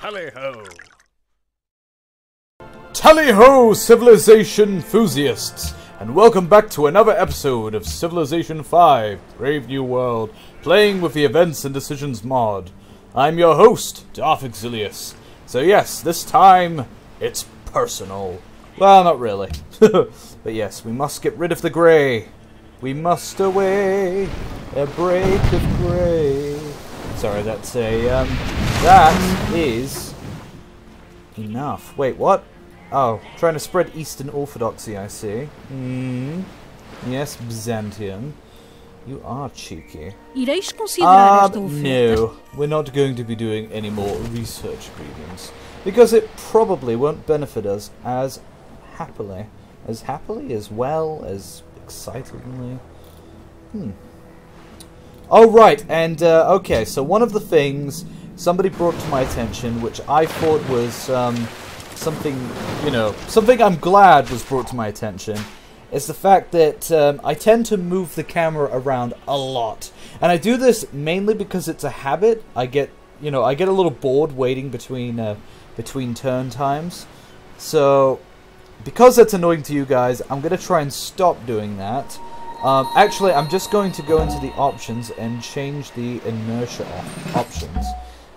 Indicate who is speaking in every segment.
Speaker 1: Tally-ho!
Speaker 2: Tally-ho, civilization enthusiasts, and welcome back to another episode of Civilization 5, Brave New World, playing with the Events and Decisions mod. I'm your host, Darth Exilius. So yes, this time, it's personal. Well, not really. But yes, we must get rid of the grey. We must away a break of grey. Sorry, that's a, that is enough. Wait, what? Oh, trying to spread Eastern Orthodoxy, I see. Yes, Byzantium. You are cheeky.
Speaker 3: Ireis considerar esta oferta?
Speaker 2: No, we're not going to be doing any more research readings. Because it probably won't benefit us as happily. As well, as excitingly. Oh, right, and, okay, so one of the things somebody brought to my attention, which I thought was, something, you know, something I'm glad was brought to my attention, is the fact that, I tend to move the camera around a lot. And I do this mainly because it's a habit. I get a little bored waiting between turn times. So, because that's annoying to you guys, I'm going to try and stop doing that. Actually, I'm just going to go into the options and change the inertia options.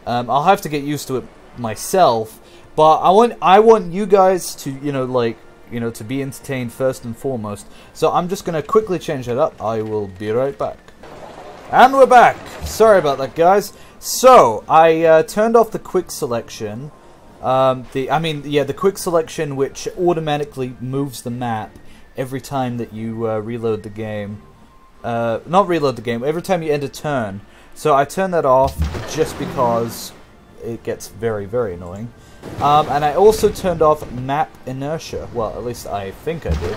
Speaker 2: I'll have to get used to it myself, but I want you guys to, to be entertained first and foremost. So I'm just going to quickly change that up. I will be right back. And we're back. Sorry about that, guys. So I turned off the quick selection. The quick selection, which automatically moves the map every time that you reload the game. Not reload the game, every time you end a turn. So I turned that off just because it gets very, very annoying. And I also turned off map inertia. Well, at least I think I did.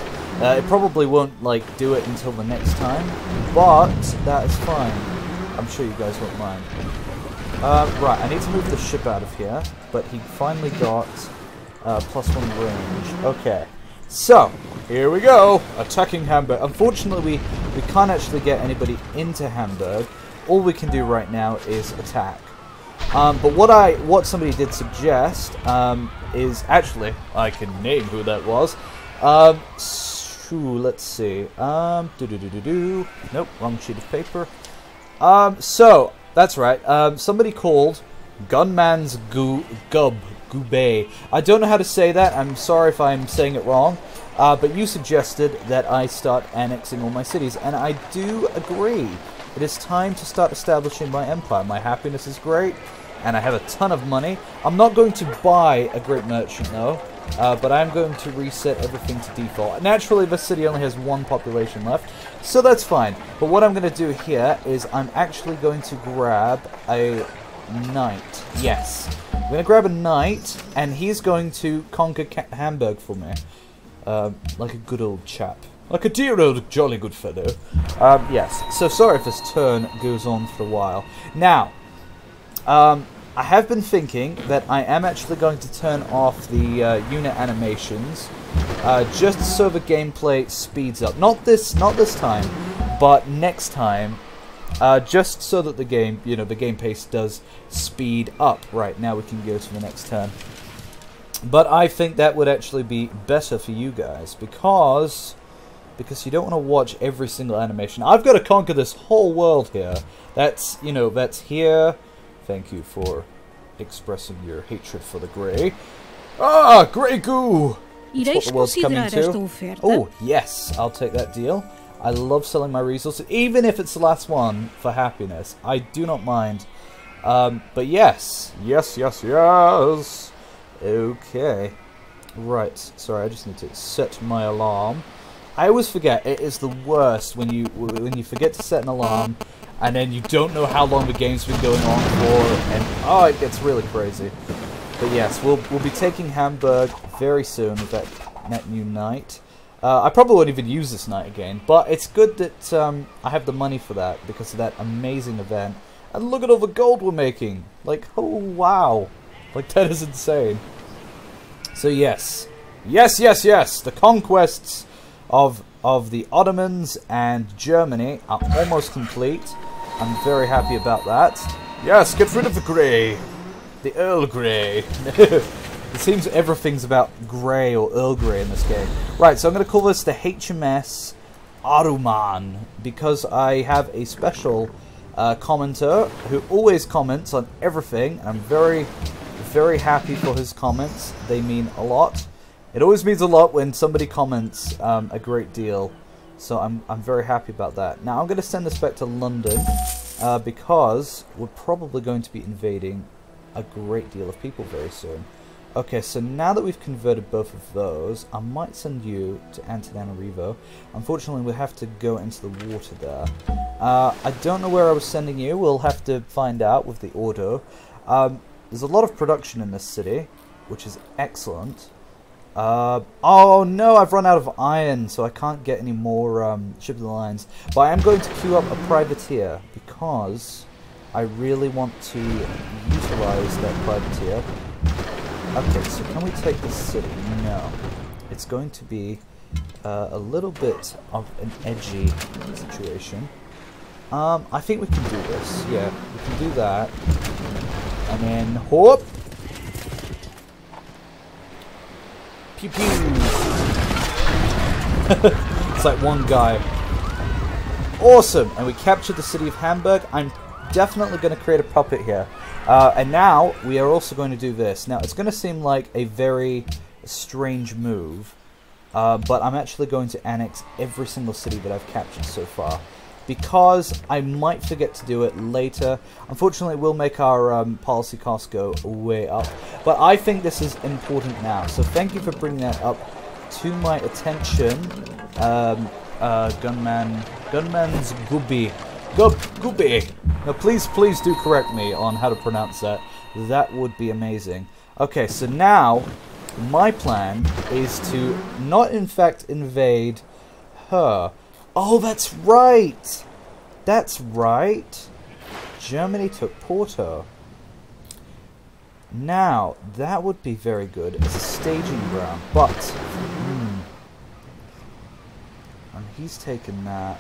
Speaker 2: It probably won't, do it until the next time. But that is fine. I'm sure you guys won't mind. Right, I need to move the ship out of here. But he finally got +1 range. Okay. So, here we go, attacking Hamburg. Unfortunately, we can't actually get anybody into Hamburg. All we can do right now is attack. But what somebody did suggest is actually, I can name who that was. Let's see. Nope, wrong sheet of paper. So that's right. Somebody called Gunman's Gubay. I don't know how to say that. I'm sorry if I'm saying it wrong. But you suggested that I start annexing all my cities, and I do agree. It is time to start establishing my empire. My happiness is great, and I have a ton of money. I'm not going to buy a great merchant, though, but I'm going to reset everything to default. Naturally, this city only has 1 population left, so that's fine. But what I'm going to do here is I'm actually going to grab a knight. Yes. I'm going to grab a knight, and he's going to conquer Hamburg for me. Like a good old chap. Like a dear old jolly good fellow. Yes. So sorry if this turn goes on for a while. Now, I have been thinking that I am actually going to turn off the unit animations, just so the gameplay speeds up. Not this time, but next time. Just so that the game, the game pace does speed up. Right, now we can go to the next turn. But I think that would actually be better for you guys, because you don't want to watch every single animation. I've got to conquer this whole world here. That's here. Thank you for expressing your hatred for the grey. Ah, grey goo! That's what the world's coming to. Oh, yes, I'll take that deal. I love selling my resources, even if it's the last one for happiness. I do not mind. But yes. Yes. Okay. Right. Sorry, I just need to set my alarm. I always forget. It is the worst when you forget to set an alarm, and then you don't know how long the game's been going on for, and it gets really crazy. But yes, we'll be taking Hamburg very soon with that new knight. I probably won't even use this knight again, but it's good that I have the money for that because of that amazing event. And look at all the gold we're making! Like, oh wow! Like, that is insane. So yes. The conquests of the Ottomans and Germany are almost complete. I'm very happy about that. Yes, get rid of the grey. The Earl Grey. It seems everything's about grey or Earl Grey in this game. Right, so I'm going to call this the HMS Aruman, because I have a special commenter who always comments on everything. I'm very, very happy for his comments. They mean a lot. It always means a lot when somebody comments a great deal. So I'm very happy about that. Now I'm going to send this back to London because we're probably going to be invading a great deal of people very soon. Okay, so now that we've converted both of those, I might send you to Antananarivo. Unfortunately, we'll have to go into the water there. I don't know where I was sending you. We'll have to find out with the order. There's a lot of production in this city, which is excellent. Oh no, I've run out of iron, so I can't get any more ships of the lines. But I am going to queue up a privateer, because I really want to utilize that privateer. Okay, so can we take this city? No. It's going to be a little bit of an edgy situation. I think we can do this. Yeah, we can do that. And then, whoop! Pew pew! It's like one guy. Awesome! And we captured the city of Hamburg. I'm definitely going to create a puppet here. And now we are also going to do this. Now it's going to seem like a very strange move, but I'm actually going to annex every single city that I've captured so far, because I might forget to do it later. Unfortunately, it will make our policy costs go way up, but I think this is important now. So thank you for bringing that up to my attention, Gunman's Gubi. Gubi. Now please do correct me on how to pronounce that. That would be amazing. Okay, so now my plan is to not in fact invade her. Oh, that's right. That's right. Germany took Porto. Now, that would be very good as a staging ground, but and he's taken that.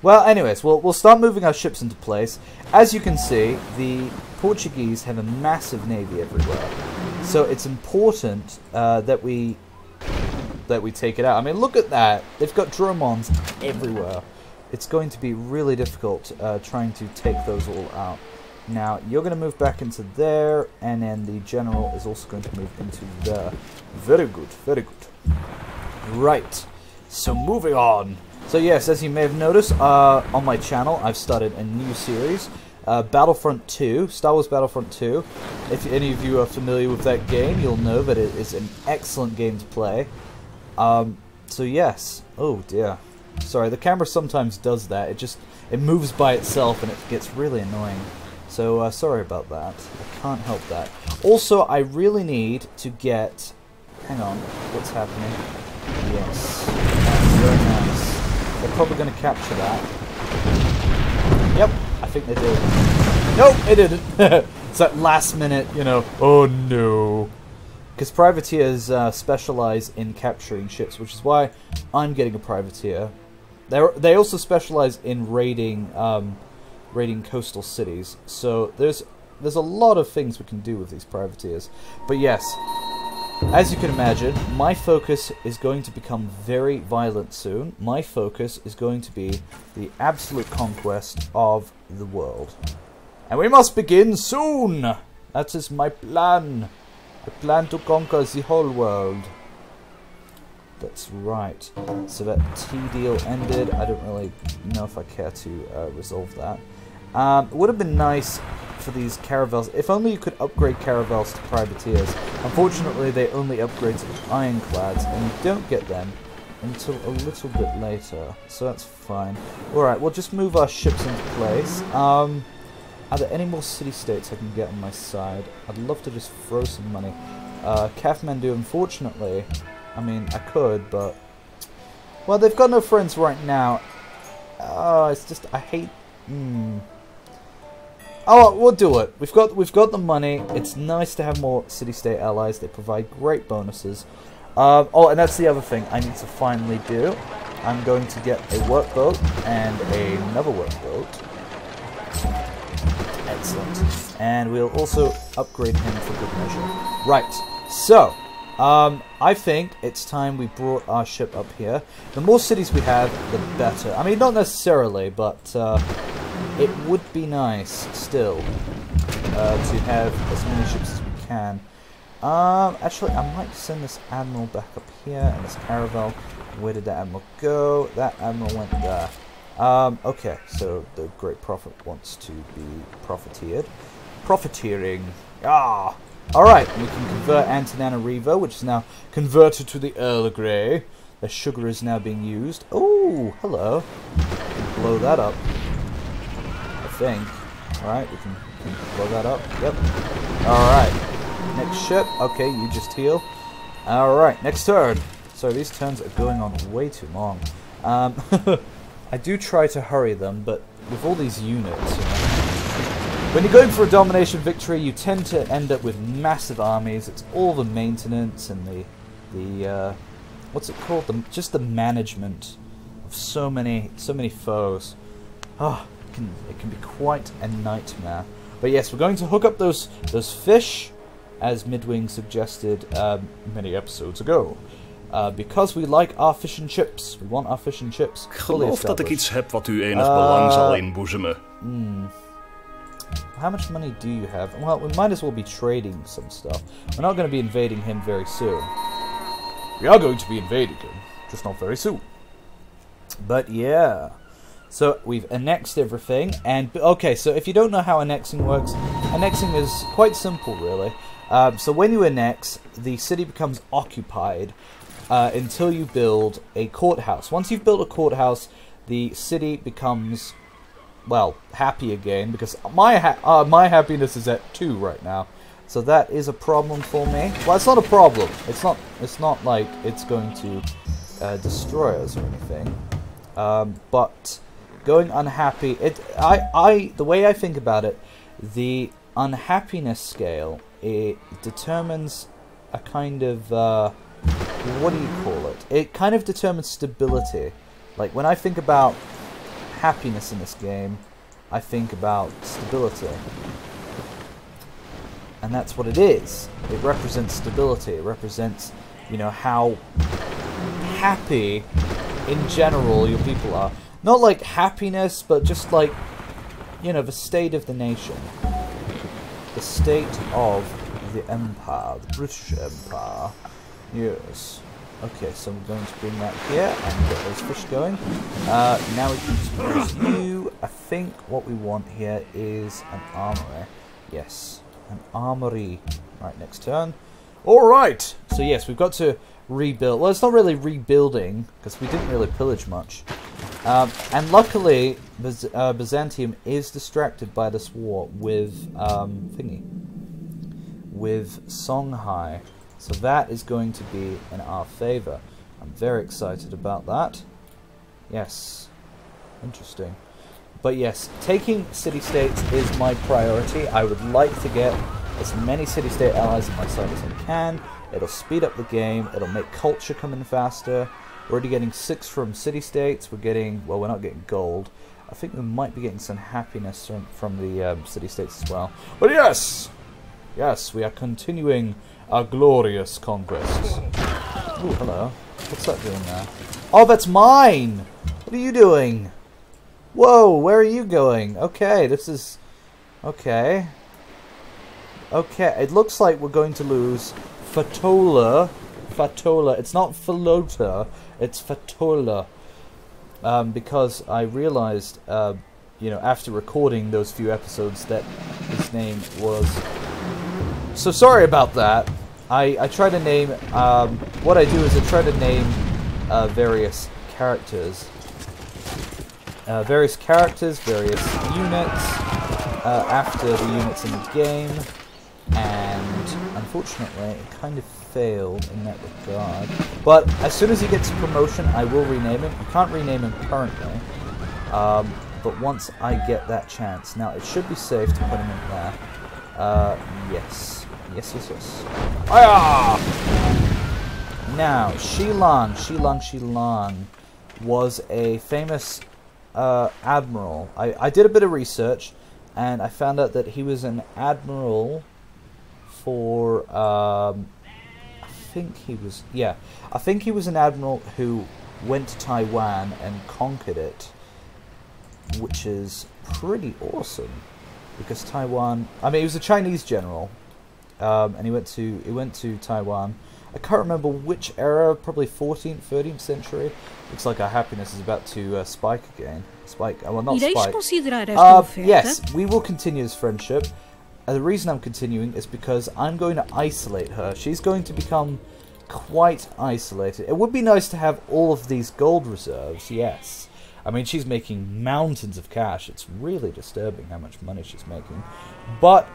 Speaker 2: Well, anyways, we'll start moving our ships into place. As you can see, the Portuguese have a massive navy everywhere, so it's important that we take it out. I mean, look at that. They've got Dromons everywhere. It's going to be really difficult trying to take those all out. Now, you're going to move back into there, and then the general is also going to move into there. Very good, very good. Right, so moving on. So yes, as you may have noticed, on my channel, I've started a new series, Battlefront 2, Star Wars Battlefront 2. If any of you are familiar with that game, you'll know that it is an excellent game to play. So yes. Oh dear. Sorry, the camera sometimes does that. It moves by itself and it gets really annoying. So sorry about that. I can't help that. Also, I really need to get... Hang on. What's happening? Yes. That's very nice. They're probably going to capture that. Yep, I think they did. Nope, they didn't. It's that last minute, you know, oh no. Because privateers specialize in capturing ships, which is why I'm getting a privateer. They also specialize in raiding coastal cities. So there's a lot of things we can do with these privateers. But yes, as you can imagine, my focus is going to become very violent soon. My focus is going to be the absolute conquest of the world. And we must begin soon! That is my plan. I plan to conquer the whole world. That's right. So that tea deal ended. I don't really know if I care to resolve that. It would have been nice for these caravels. If only you could upgrade caravels to privateers. Unfortunately, they only upgrade to ironclads, and you don't get them until a little bit later. So that's fine. Alright, we'll just move our ships into place. Are there any more city-states I can get on my side? I'd love to just throw some money. Kathmandu, unfortunately, I mean, I could, but... Well, they've got no friends right now. It's just, I hate... Oh, we'll do it. We've got the money. It's nice to have more city-state allies. They provide great bonuses. Oh, and that's the other thing I need to finally do. I'm going to get a workboat and another workboat. Excellent. And we'll also upgrade him for good measure. Right. So, I think it's time we brought our ship up here. The more cities we have, the better. I mean, not necessarily, but it would be nice still to have as many ships as we can. Actually, I might send this admiral back up here, and this caravel. Where did that admiral go? That admiral went there. Okay, so the Great Prophet wants to be profiteered. Profiteering. Ah! Alright, we can convert Antananarivo, which is now converted to the Earl Grey. The sugar is now being used. Oh, hello. We can blow that up. I think. Alright, we can blow that up. Yep. Alright. Next ship. Okay, you just heal. Alright, next turn. So these turns are going on way too long. I do try to hurry them, but with all these units, you know, when you're going for a domination victory, you tend to end up with massive armies. It's all the maintenance and the what's it called? Just the management of so many foes. Oh, it can be quite a nightmare. But yes, we're going to hook up those fish, as Midwing suggested many episodes ago. Because we like our fish and chips. We want our fish and chips.
Speaker 1: Ik geloof dat ik iets heb wat u enig belang zal inboezemen.
Speaker 2: How much money do you have? Well, we might as well be trading some stuff. We're not going to be invading him very soon. We are going to be invading him, just not very soon. But yeah. So we've annexed everything. And okay, so if you don't know how annexing works, annexing is quite simple, really. So when you annex, the city becomes occupied until you build a courthouse. Once you've built a courthouse, the city becomes, well, happy again, because my happiness is at 2 right now. So that is a problem for me. Well, it's not a problem. It's not like it's going to destroy us or anything. But going unhappy, the way I think about it, the unhappiness scale, it determines a kind of what do you call it? It kind of determines stability. Like when I think about happiness in this game, I think about stability. And that's what it is. It represents stability. It represents, you know, how happy in general your people are. Not like happiness, but just like, you know, the state of the nation. The state of the empire, the British Empire. Yes. Okay, so I'm going to bring that here and get those fish going. Now we can use you. I think what we want here is an armory. Yes, an armory. Right, next turn. Alright! So yes, we've got to rebuild. Well, it's not really rebuilding, because we didn't really pillage much. And luckily, Byzantium is distracted by this war with with Songhai. So that is going to be in our favor. I'm very excited about that. Yes. Interesting. But yes, taking city-states is my priority. I would like to get as many city-state allies on my side as I can. It'll speed up the game. It'll make culture come in faster. We're already getting 6 from city-states. We're getting, well, we're not getting gold. I think we might be getting some happiness from the city-states as well. But yes! Yes, we are continuing our glorious conquests. Ooh, hello. What's that doing there? Oh, that's mine! What are you doing? Whoa, where are you going? Okay, this is... Okay. Okay, it looks like we're going to lose Fatola. Fatola. It's not Falota, it's Fatola. Because I realized, you know, after recording those few episodes that his name was... So sorry about that. I try to name, what I do is I try to name various characters. Various units after the units in the game. And unfortunately, it kind of failed in that regard. But as soon as he gets a promotion, I will rename him. You can't rename him currently. But once I get that chance. Now, it should be safe to put him in there. Yes. Yes. Hiya! Now, Shilan was a famous admiral. I did a bit of research. and I found out that he was an admiral for I think he was an admiral who went to Taiwan and conquered it, which is pretty awesome because Taiwan. I mean, he was a Chinese general, and he went to Taiwan. I can't remember which era, probably 14th, 13th century. Looks like our happiness is about to spike again. Spike, well, not spike. Yes, we will continue this friendship. The reason I'm continuing is because I'm going to isolate her. She's going to become quite isolated. It would be nice to have all of these gold reserves, yes. I mean, she's making mountains of cash. It's really disturbing how much money she's making. But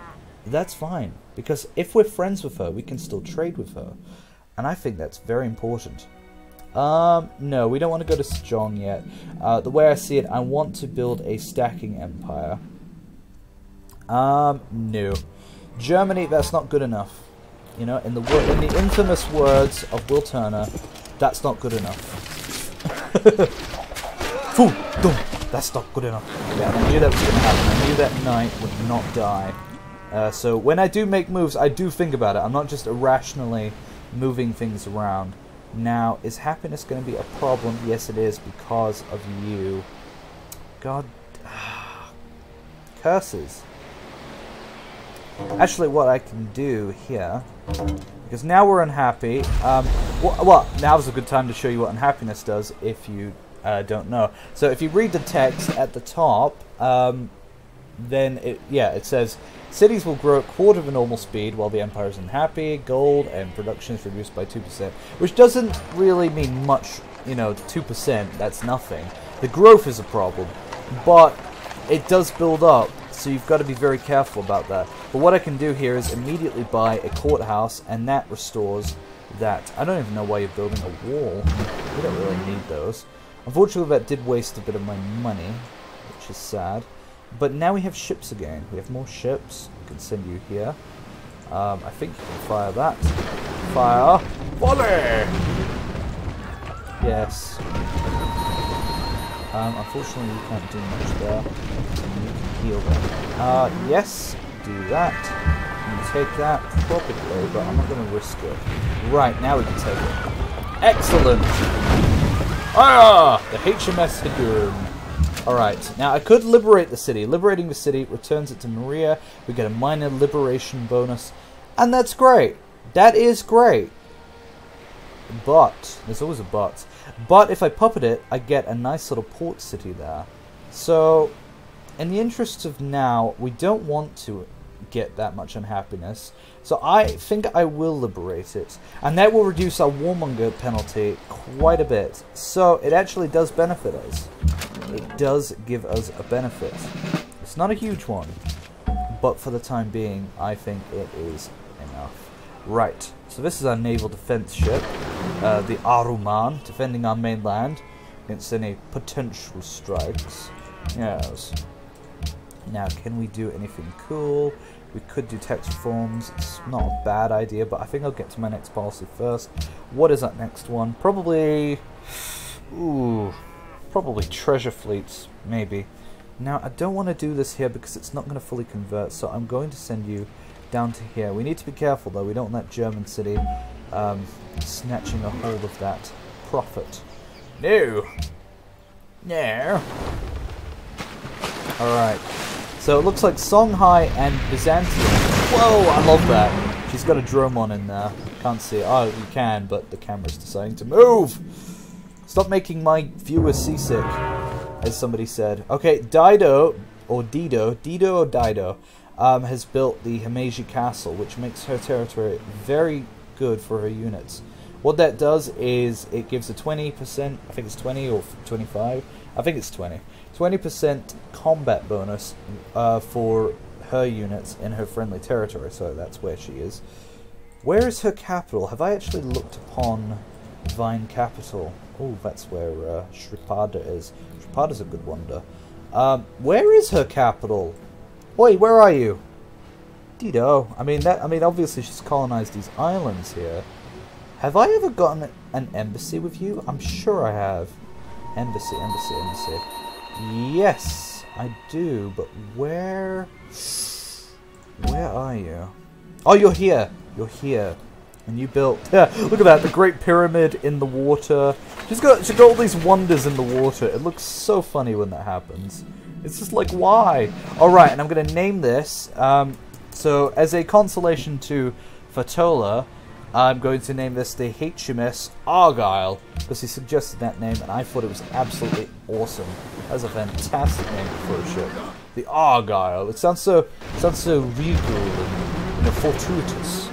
Speaker 2: that's fine, because if we're friends with her, we can still trade with her. And I think that's very important. No, we don't want to go to Sejong yet. The way I see it, I want to build a stacking empire. No. Germany, that's not good enough. You know, in the infamous words of Will Turner, that's not good enough. Fool, dumb, that's not good enough. Yeah, I knew that was going to happen. I knew that knight would not die. So when I do make moves, I do think about it. I'm not just irrationally moving things around. Now, is happiness going to be a problem? Yes, it is, because of you. God. Curses. Actually, what I can do here, because now we're unhappy. Well, now's a good time to show you what unhappiness does if you don't know. So if you read the text at the top, then it says cities will grow at quarter of a normal speed while the empire is unhappy. Gold and production is reduced by 2%, which doesn't really mean much. You know, 2%. That's nothing. The growth is a problem, but it does build up. So you've got to be very careful about that. But what I can do here is immediately buy a courthouse, and that restores that. I don't even know why you're building a wall. We don't really need those. Unfortunately, that did waste a bit of my money, which is sad. But now we have ships again. We have more ships. I can send you here. I think you can fire that. Fire. Volley! Yes. Unfortunately, you can't do much there. You can heal them. Yes, do that. You take that, probably, but I'm not going to risk it. Right, now we can take it. Excellent! Ah! The HMS Hidurn. Alright, now I could liberate the city. Liberating the city returns it to Maria. We get a minor liberation bonus. And that's great. That is great. But, there's always a but. But if I puppet it, I get a nice little port city there. So, in the interests of now, we don't want to get that much unhappiness. So I think I will liberate it. And that will reduce our warmonger penalty quite a bit. So it actually does benefit us. It does give us a benefit. It's not a huge one. But for the time being, I think it is enough. Right. So this is our naval defense ship. The Aruman, defending our mainland against any potential strikes. Yes. Now, can we do anything cool? We could do tax reforms. It's not a bad idea, but I think I'll get to my next policy first. What is that next one? Probably... Ooh. Probably treasure fleets, maybe. Now, I don't want to do this here because it's not going to fully convert, so I'm going to send you down to here. We need to be careful, though. We don't want that German city snatching a hold of that profit. No! No! Alright. So it looks like Songhai and Byzantium. Whoa, I love that. She's got a drone on in there. Can't see it. Oh, you can, but the camera's deciding to move. Stop making my viewers seasick, as somebody said. Okay, Dido, or Dido or Dido, has built the Himeji Castle, which makes her territory very good for her units. What that does is it gives a 20%, I think it's 20 or 25, I think it's 20% combat bonus for her units in her friendly territory, so that's where she is. Where is her capital? Have I actually looked upon Vine capital? Oh, that's where Shripada is. Shripada's a good wonder. Where is her capital? Oi, where are you? Dido. I mean, obviously she's colonized these islands here. Have I ever gotten an embassy with you? I'm sure I have. Embassy. Yes, I do, but where are you? Oh, you're here. You're here. And you built... Yeah, look at that. The Great Pyramid in the water. She's got all these wonders in the water. It looks so funny when that happens. It's just like, why? Alright, and I'm going to name this. So, as a consolation to Fatola, I'm going to name this the HMS Argyle, because he suggested that name, and I thought it was absolutely awesome. That's a fantastic name for a ship. The Argyle. It sounds so regal and fortuitous.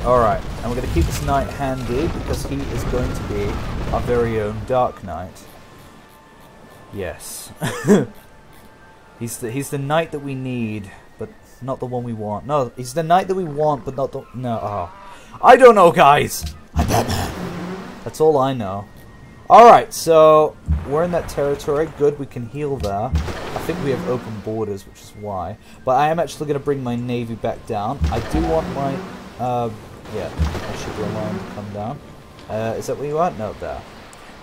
Speaker 2: Alright, and we're going to keep this knight handy, because he is going to be our very own Dark Knight. Yes. He's the knight that we need, but not the one we want. No, he's the knight that we want, but not the... No, oh. I don't know, guys! I'm Batman. That's all I know. Alright, so we're in that territory. Good, we can heal there. I think we have open borders, which is why. But I am actually going to bring my navy back down. I do want my... yeah, I should be allowed to come down. Is that what you want? No, there.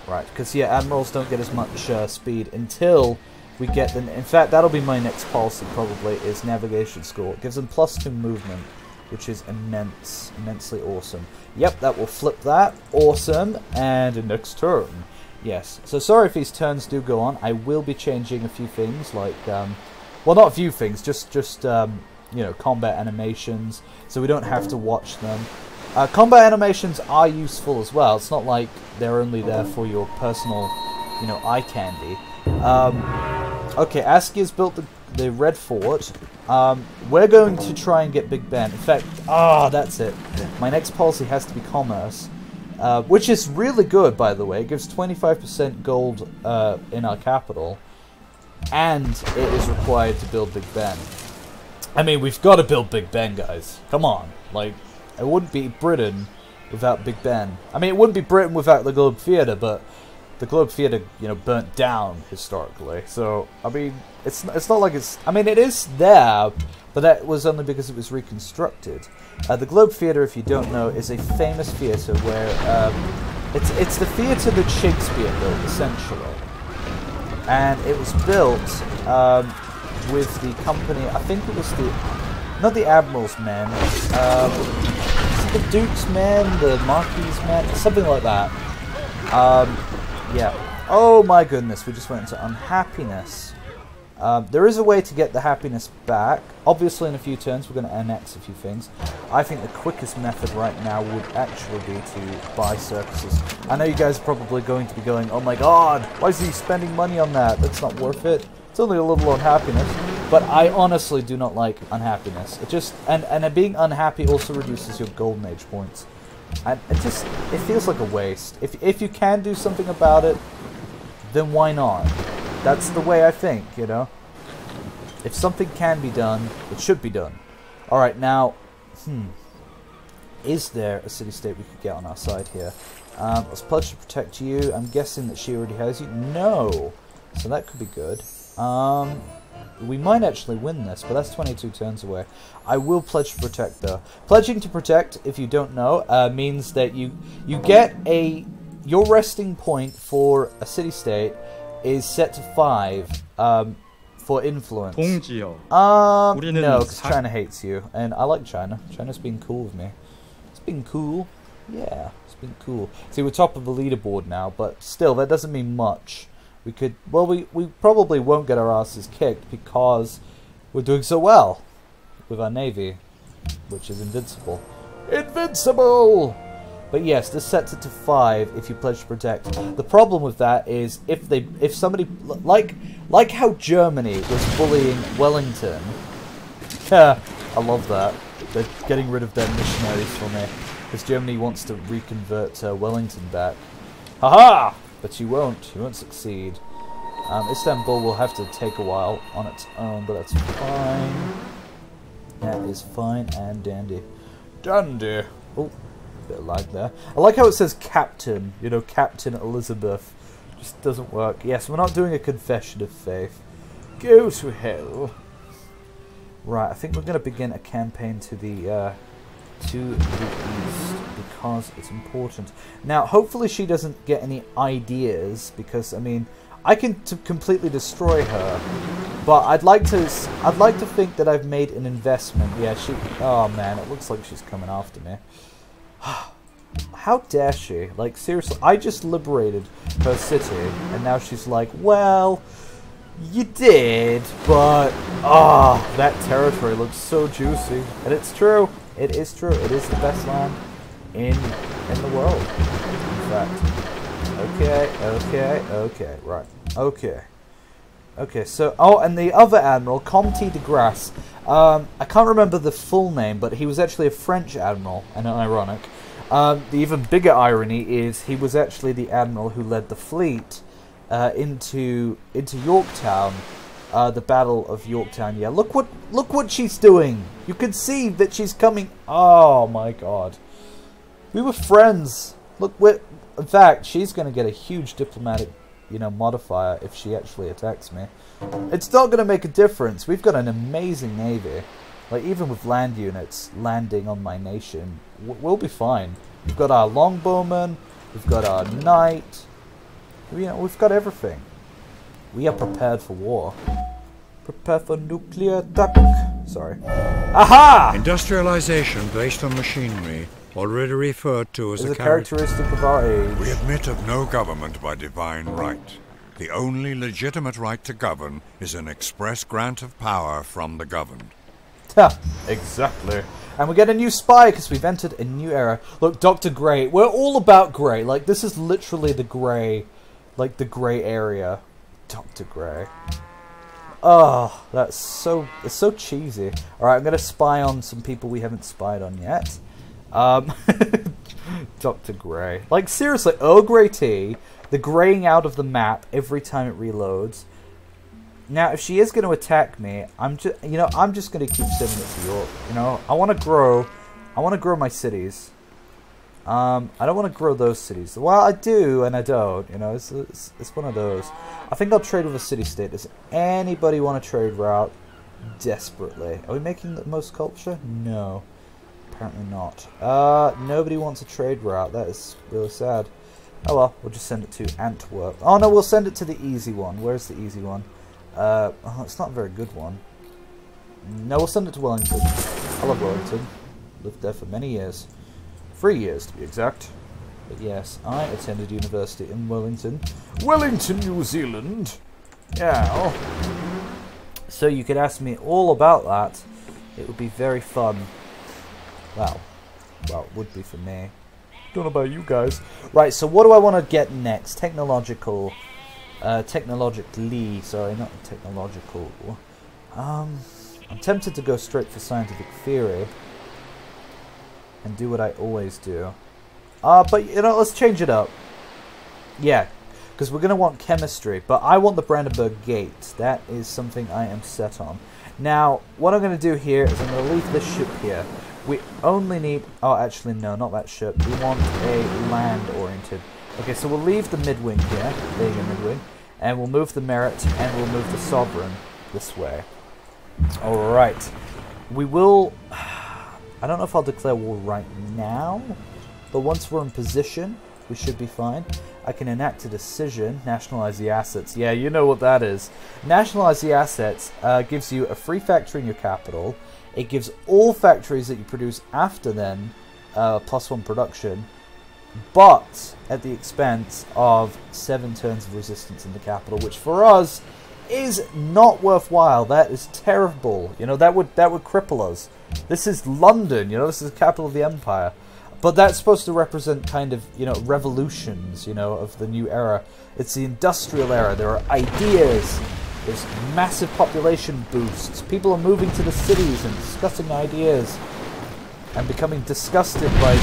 Speaker 2: Right, because, yeah, admirals don't get as much speed until we get them. In fact, that'll be my next policy, probably, is navigation school. It gives them +2 movement, which is immensely awesome. Yep, that will flip that. Awesome. And next turn. Yes. So, sorry if these turns do go on. I will be changing a few things, like, well, not a few things, just you know, combat animations, so we don't have to watch them. Combat animations are useful as well. It's not like they're only there for your personal, you know, eye candy. Okay, Askia's built the Red Fort. We're going to try and get Big Ben. In fact, that's it. My next policy has to be commerce, which is really good, by the way. It gives 25% gold in our capital, and it is required to build Big Ben. I mean, we've got to build Big Ben, guys. Come on. Like, it wouldn't be Britain without Big Ben. I mean, it wouldn't be Britain without the Globe Theatre, but the Globe Theatre, you know, burnt down historically. So, I mean, it's not like it's... I mean, it is there, but that was only because it was reconstructed. The Globe Theatre, if you don't know, is a famous theatre where... it's the theatre that Shakespeare built, essentially. And it was built... with the company, I think it was the, not the Admiral's men, the Duke's men, the Marquis' men, something like that. Yeah. Oh my goodness, we just went into unhappiness. There is a way to get the happiness back. Obviously, in a few turns, we're going to annex a few things. I think the quickest method right now would actually be to buy circuses. I know you guys are probably going to be going, oh my god, why is he spending money on that? That's not worth it. It's only a little unhappiness, but I honestly do not like unhappiness. It just and being unhappy also reduces your golden age points, and it feels like a waste. If you can do something about it, then why not? That's the way I think, you know. If something can be done, it should be done. All right, now, is there a city-state we could get on our side here? Let's pledge to protect you. I'm guessing that she already has you. No, so that could be good. We might actually win this, but that's 22 turns away. I will pledge to protect, though. Pledging to protect, if you don't know, means that you get your resting point for a city-state is set to 5 for influence. No, because China hates you, and I like China. China's been cool with me. It's been cool. Yeah, it's been cool. See, we're top of the leaderboard now, but still, that doesn't mean much. We could, well, we probably won't get our asses kicked because we're doing so well with our navy, which is invincible. Invincible! But yes, this sets it to 5 if you pledge to protect. The problem with that is if somebody like how Germany was bullying Wellington. I love that. They're getting rid of their missionaries for me because Germany wants to reconvert Wellington back. Haha! But you won't succeed. Istanbul will have to take a while on its own, but that's fine. That is fine and dandy. Dandy! Oh, bit of lag there. I like how it says Captain, you know, Captain Elizabeth. Just doesn't work. Yes, we're not doing a confession of faith. Go to hell. Right, I think we're going to begin a campaign to the east because it's important. Now, hopefully she doesn't get any ideas because, I mean, I can completely destroy her, but I'd like to think that I've made an investment. Yeah, oh man, it looks like she's coming after me. How dare she? Like, seriously, I just liberated her city, and now she's like, well, you did, but, that territory looks so juicy. And it's true. It is true. It is the best land in the world, in fact. Okay, right. Okay, so, and the other admiral, Comte de Grasse, I can't remember the full name, but he was actually a French admiral, and ironic. The even bigger irony is he was actually the admiral who led the fleet into Yorktown, the Battle of Yorktown. Yeah, look what she's doing. You can see that she's coming. Oh my God, we were friends. Look, in fact, she's going to get a huge diplomatic, modifier if she actually attacks me. It's not going to make a difference. We've got an amazing navy. Like, even with land units landing on my nation, we'll be fine. We've got our longbowmen, we've got our knight, we've got everything. We are prepared for war. Prepare for nuclear attack. Sorry. Aha!
Speaker 4: Industrialization based on machinery, already referred to as
Speaker 2: a characteristic of our age.
Speaker 4: We admit of no government by divine right. The only legitimate right to govern is an express grant of power from the governed.
Speaker 2: Exactly. And we get a new spy because we've entered a new era. Look, Dr. Grey. We're all about Grey. Like, this is literally the Grey, like the Grey area. Dr. Grey. Oh, it's so cheesy. Alright, I'm going to spy on some people we haven't spied on yet. Dr. Grey. Like, seriously, Earl Grey tea, the greying out of the map every time it reloads. Now, if she is going to attack me, I'm just going to keep sending it to York. I want to grow my cities. I don't want to grow those cities. Well, I do and I don't. It's one of those. I think I'll trade with a city-state. Does anybody want a trade route? Desperately. Are we making the most culture? No. Apparently not. Nobody wants a trade route. That is really sad. Oh well, we'll just send it to Antwerp. Oh no, we'll send it to the easy one. Where's the easy one? It's not a very good one. No, we'll send it to Wellington. I love Wellington. Lived there for many years. 3 years, to be exact. But yes, I attended university in Wellington. Wellington, New Zealand! Yeah. So you could ask me all about that. It would be very fun. Well, it would be for me. Don't know about you guys. Right, so what do I want to get next? Technologically, sorry, not technological. I'm tempted to go straight for scientific theory and do what I always do. But let's change it up. Yeah, because we're going to want chemistry, but I want the Brandenburg Gate. That is something I am set on. Now, what I'm going to do here is I'm going to leave this ship here. We only need... Oh, actually, no, not that ship. We want a land-oriented. Okay, so we'll leave the Midwing here. There you go, Midwing. And we'll move the Merit, and we'll move the Sovereign this way. Alright. We will... I don't know if I'll declare war right now, but once we're in position, we should be fine. I can enact a decision, nationalize the assets. Yeah, you know what that is. Nationalize the assets gives you a free factory in your capital. It gives all factories that you produce after then +1 production, but at the expense of 7 turns of resistance in the capital, which for us is not worthwhile. That is terrible. That would cripple us. This is London. This is the capital of the empire. But that's supposed to represent kind of, revolutions, of the new era. It's the industrial era. There are ideas. There's massive population boosts. People are moving to the cities and discussing ideas and becoming disgusted by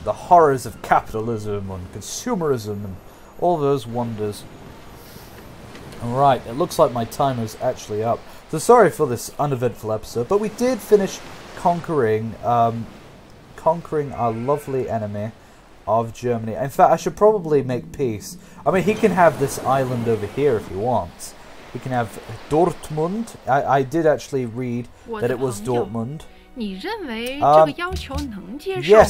Speaker 2: the horrors of capitalism and consumerism and all those wonders. Alright, it looks like my timer's actually up. So sorry for this uneventful episode, but we did finish conquering our lovely enemy of Germany. In fact, I should probably make peace. I mean, he can have this island over here if he wants. He can have Dortmund. I did actually read that it was Dortmund. Yes,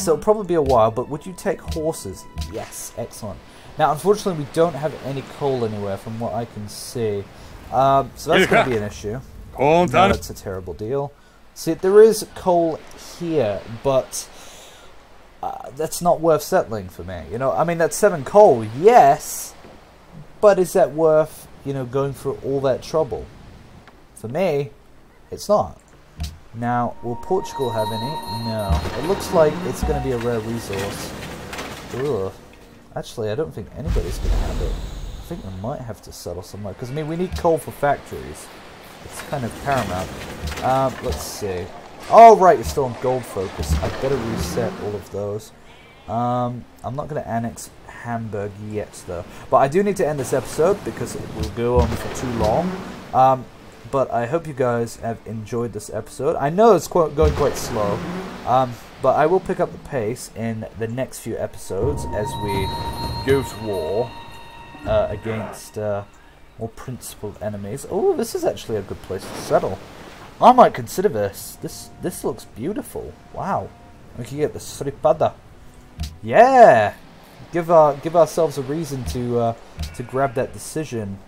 Speaker 2: it'll probably be a while, but would you take horses? Yes, excellent. Now, unfortunately, we don't have any coal anywhere from what I can see. So that's going to be an issue. No, that's a terrible deal. See, there is coal here, but that's not worth settling for me. You know, I mean, that's 7 coal, yes, but is that worth, you know, going through all that trouble? For me, it's not. Now, will Portugal have any? No. It looks like it's going to be a rare resource. Ugh. Actually, I don't think anybody's going to have it. I think we might have to settle somewhere, because, I mean, we need coal for factories. It's kind of paramount. Let's see. Oh, right, it's still on gold focus. I better reset all of those. I'm not going to annex Hamburg yet, though. But I do need to end this episode, because it will go on for too long. But I hope you guys have enjoyed this episode. I know it's going quite slow, but I will pick up the pace in the next few episodes as we go to war against more principal enemies. Oh, this is actually a good place to settle. I might consider this. This looks beautiful. Wow. We can get the stripada. Yeah! Give ourselves a reason to grab that decision.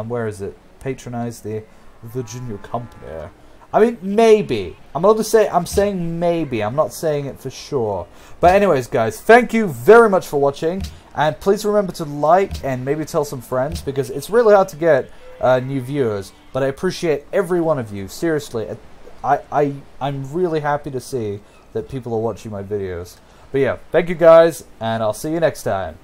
Speaker 2: Where is it? Patronize the Virginia Company. I mean, maybe. I'm saying maybe. I'm not saying it for sure. But anyways, guys, thank you very much for watching. And please remember to like and maybe tell some friends, because it's really hard to get new viewers. But I appreciate every one of you. Seriously, I'm really happy to see that people are watching my videos. But yeah, thank you guys, and I'll see you next time.